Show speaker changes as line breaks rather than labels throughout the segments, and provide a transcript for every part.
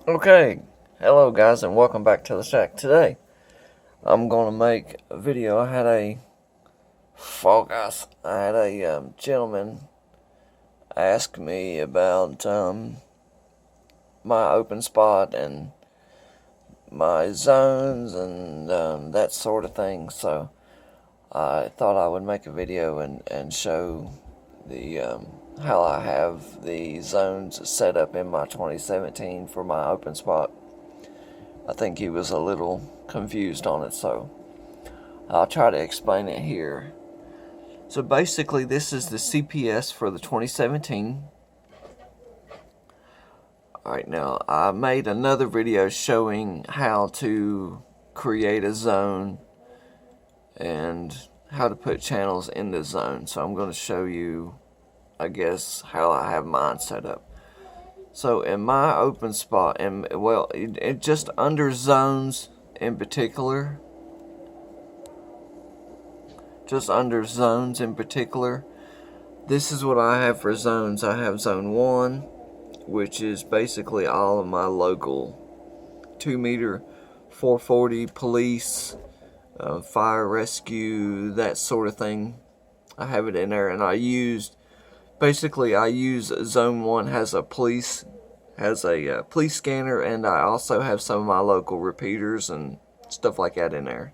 Okay, hello guys and welcome back to the shack. Today, I'm going to make a video. I had a gentleman ask me about my open spot and my zones and that sort of thing. So I thought I would make a video and show the how I have the zones set up in my 2017 for my open spot. I think he was a little confused on it, so I'll try to explain it here. So basically, this is the CPS for the 2017. Alright, now I made another video showing how to create a zone and how to put channels in the zone. So I'm going to show you, I guess, how I have mine set up. So in my open spot, and well, it just under zones in particular, this is what I have for zones. I have zone 1, which is basically all of my local 2 meter, 440 police, fire rescue, that sort of thing. I have it in there, and I use zone 1 has a police scanner, and I also have some of my local repeaters and stuff like that in there.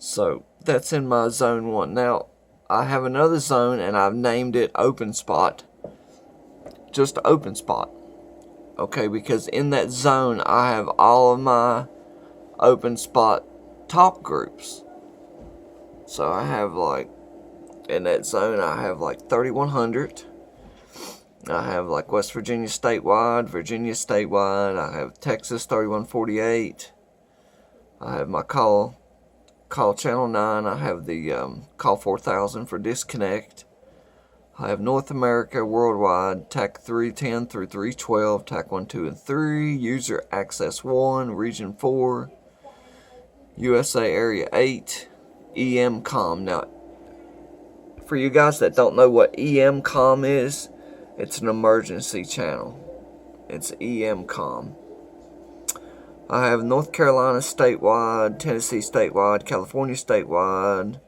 So that's in my zone 1. Now I have another zone and I've named it open spot. Just open spot. Okay, because in that zone I have all of my open spot talk groups. So I have in that zone I have 3100. I have West Virginia statewide, Virginia statewide. I have Texas 3148. I have my call channel 9. I have the call 4000 for disconnect. I have North America worldwide, TAC 310 through 312, TAC 1, 2, and 3, user access 1, region 4, USA area 8, EMCOM. Now, for you guys that don't know what EMCOM is, it's an emergency channel. It's EMCOM. I have North Carolina statewide, Tennessee statewide, California statewide,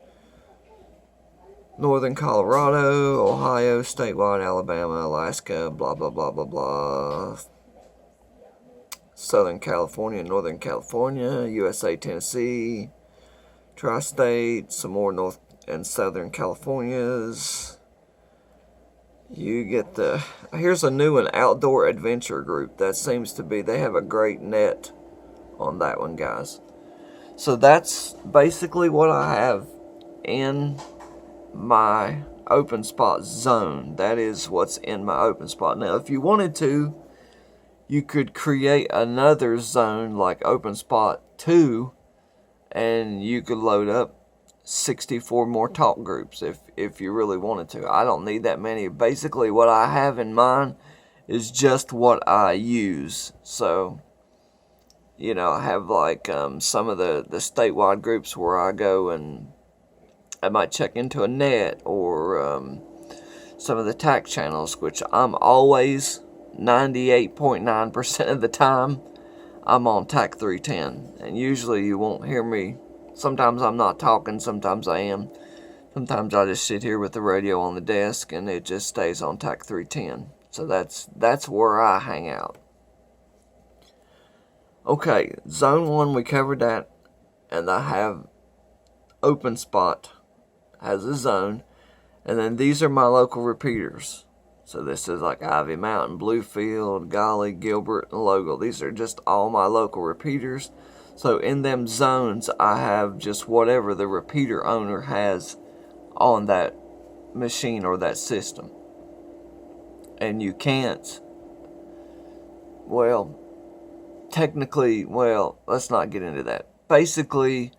Northern Colorado, Ohio statewide, Alabama, Alaska, blah, blah, blah, blah, blah. Southern California, Northern California, USA, Tennessee, Tri-State, some more North and Southern Californias. You get here's a new one, Outdoor Adventure Group. That seems to be, they have a great net on that one, guys. So that's basically what I have in my open spot zone. That is what's in my open spot. Now, if you wanted to, you could create another zone like open spot 2, and you could load up 64 more talk groups if you really wanted to. I don't need that many. Basically, what I have in mind is just what I use. So, you know, I have some of the statewide groups where I go and I might check into a net, or some of the TAC channels, which I'm always 98.9% of the time I'm on TAC 310, and usually you won't hear me. Sometimes I'm not talking, sometimes I am. Sometimes I just sit here with the radio on the desk and it just stays on TAC 310. So that's where I hang out. Okay, zone 1, we covered that, and I have open spot has a zone, and then these are my local repeaters. So this is Ivy Mountain, Bluefield, Golly, Gilbert, and Logal. These are just all my local repeaters. So in them zones, I have just whatever the repeater owner has on that machine or that system. And you can't, technically, let's not get into that. Basically,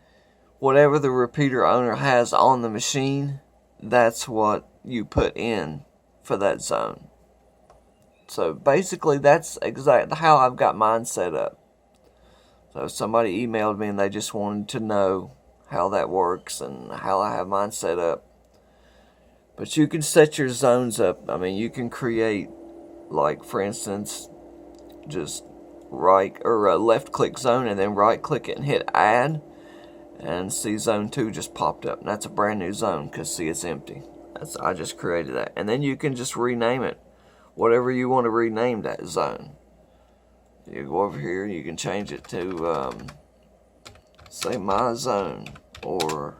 whatever the repeater owner has on the machine, that's what you put in for that zone. So basically, that's exactly how I've got mine set up. So somebody emailed me and they just wanted to know how that works and how I have mine set up. But you can set your zones up. I mean, you can create, for instance, just left click zone and then right click it and hit add, and see zone 2 just popped up, and that's a brand new zone because see, it's empty. I just created that, and then you can just rename it whatever you want to rename that zone. You go over here, you can change it to say my zone, or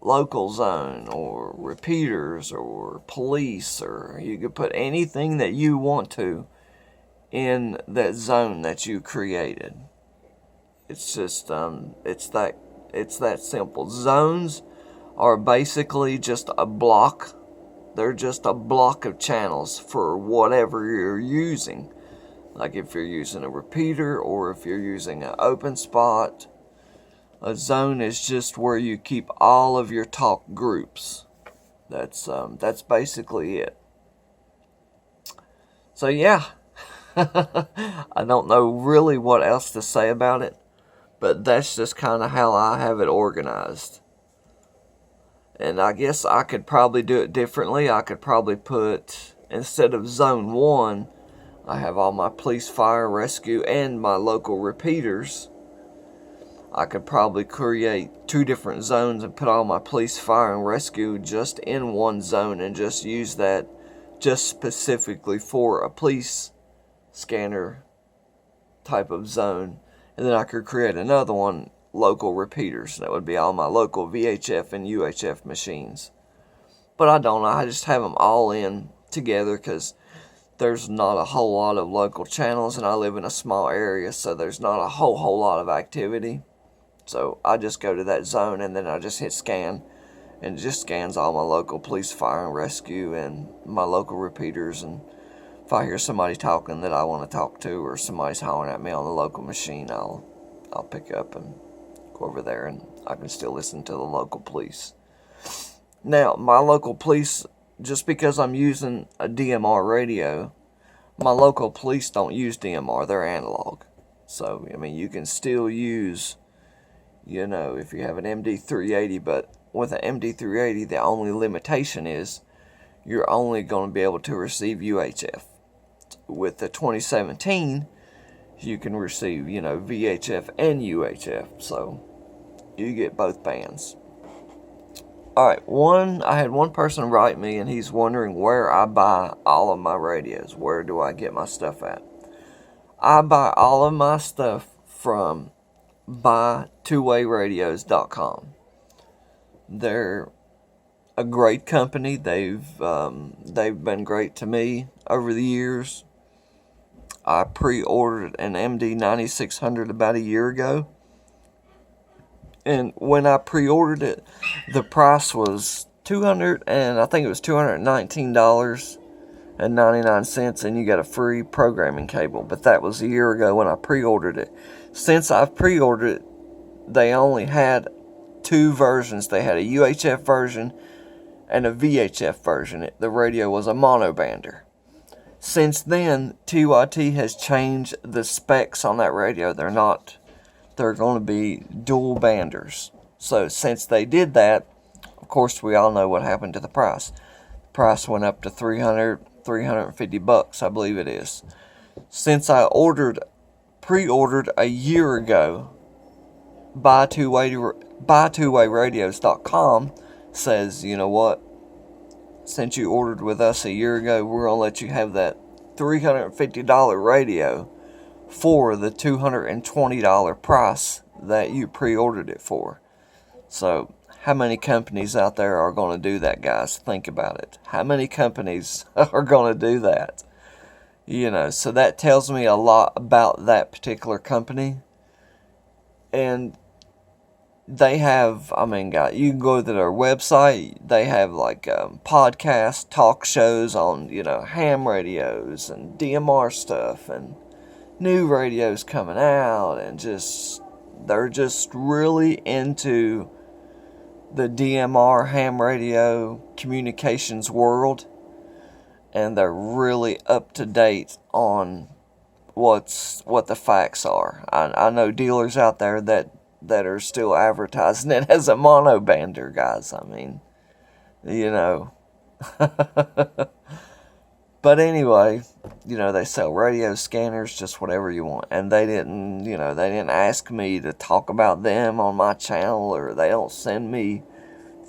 local zone, or repeaters, or police, or you could put anything that you want to in that zone that you created. It's just it's that simple. Zones are basically just a block. They're just a block of channels for whatever you're using. Like if you're using a repeater, or if you're using an open spot. A zone is just where you keep all of your talk groups. That's basically it. So yeah, I don't know really what else to say about it, but that's just kind of how I have it organized. And I guess I could probably do it differently. I could probably put, instead of zone 1, I have all my police, fire, rescue, and my local repeaters. I could probably create 2 different zones and put all my police, fire, and rescue just in one zone, and just use that just specifically for a police scanner type of zone. And then I could create another one, local repeaters. That would be all my local VHF and UHF machines. But I don't. I just have them all in together because there's not a whole lot of local channels, and I live in a small area, so there's not a whole lot of activity. So I just go to that zone, and then I just hit scan, and it just scans all my local police, fire, and rescue, and my local repeaters. And if I hear somebody talking that I want to talk to, or somebody's hollering at me on the local machine, I'll pick up and go over there, and I can still listen to the local police. Now, my local police, just because I'm using a DMR radio, my local police don't use DMR, they're analog. So, I mean, you can still use, you know, if you have an MD380, but with an MD380, the only limitation is you're only going to be able to receive UHF. With the 2017, you can receive, you know, VHF and UHF, so you get both bands. Alright, I had one person write me, and he's wondering where I buy all of my radios. Where do I get my stuff at? I buy all of my stuff from buy2wayradios.com. They're a great company. They've been great to me over the years. I pre-ordered an MD9600 about a year ago. And when I pre-ordered it, the price was $219.99, and you got a free programming cable. But that was a year ago when I pre-ordered it. Since I've pre-ordered it, they only had 2 versions. They had a UHF version and a VHF version. The radio was a monobander. Since then, TYT has changed the specs on that radio. They're going to be dual banders. So since they did that, of course, we all know what happened to the price. The price went up to $350, I believe it is. Since I pre-ordered a year ago, buy2wayradios.com says, you know what? Since you ordered with us a year ago, we're going to let you have that $350 radio for the $220 price that you pre-ordered it for. So, how many companies out there are going to do that, guys? Think about it. How many companies are going to do that? You know, so that tells me a lot about that particular company. And they have, I mean, guys, you can go to their website. They have like podcast talk shows on, you know, ham radios and DMR stuff and new radios coming out, and they're just really into the DMR ham radio communications world, and they're really up to date on what the facts are. I know dealers out there that are still advertising it as a monobander, guys. I mean, you know. But anyway, you know, they sell radio scanners, just whatever you want. And they didn't, you know, they didn't ask me to talk about them on my channel, or they don't send me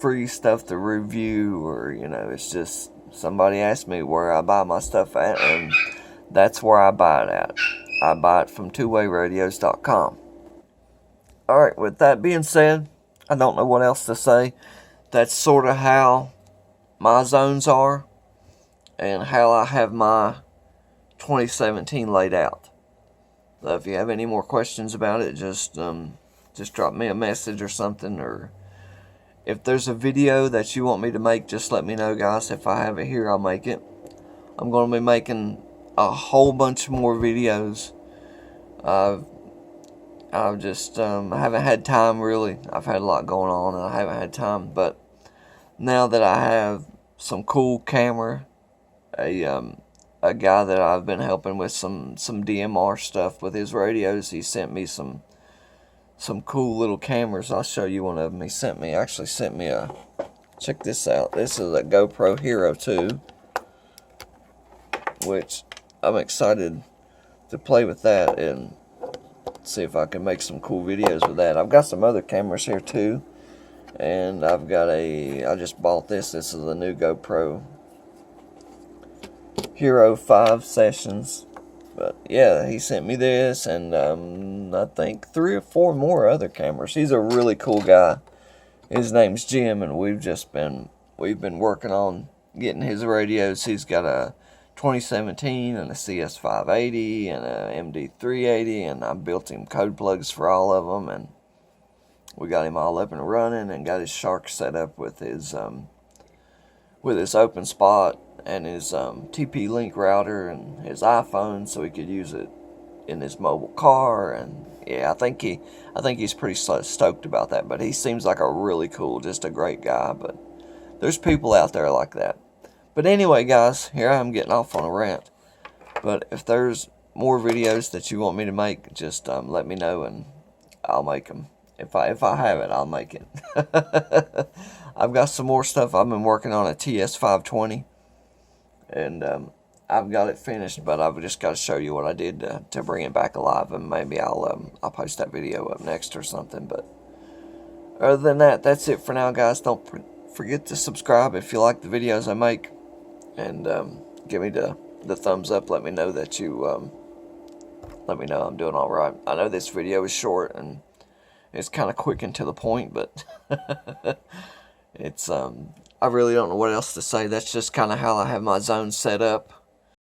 free stuff to review, or, you know, it's just somebody asked me where I buy my stuff at, and that's where I buy it at. I buy it from twowayradios.com. Alright, with that being said, I don't know what else to say. That's sort of how my zones are, and how I have my 2017 laid out. So if you have any more questions about it, just drop me a message or something, or if there's a video that you want me to make, just let me know, guys. If I have it here, I'll make it. I'm going to be making a whole bunch more videos. I've just I haven't had time, really. I've had a lot going on, and I haven't had time. But now that I have some cool camera, a guy that I've been helping with some DMR stuff with his radios, he sent me some cool little cameras. I'll show you one of them. He actually sent me a, check this out. This is a GoPro Hero 2, which I'm excited to play with that and see if I can make some cool videos with that. I've got some other cameras here too, and I've got I just bought this. This is a new GoPro Hero 5 Sessions. But yeah, he sent me this, and I think 3 or 4 more other cameras. He's a really cool guy. His name's Jim, and we've been working on getting his radios. He's got a 2017 and a CS580 and a MD380, and I built him code plugs for all of them, and we got him all up and running, and got his Shark set up with his open spot and his TP-Link router and his iPhone, so he could use it in his mobile car. And yeah, I think he's pretty stoked about that. But he seems like a really cool, just a great guy. But there's people out there like that. But anyway, guys, here I am getting off on a rant. But if there's more videos that you want me to make, just let me know, and I'll make them. If I have it, I'll make it. I've got some more stuff. I've been working on a TS520, and I've got it finished, but I've just got to show you what I did to bring it back alive, and maybe I'll post that video up next or something. But other than that, that's it for now, guys. Don't forget to subscribe if you like the videos I make, and give me the thumbs up. Let me know that you let me know I'm doing all right. I know this video is short and it's kind of quick and to the point, but it's I really don't know what else to say. That's just kind of how I have my zone set up.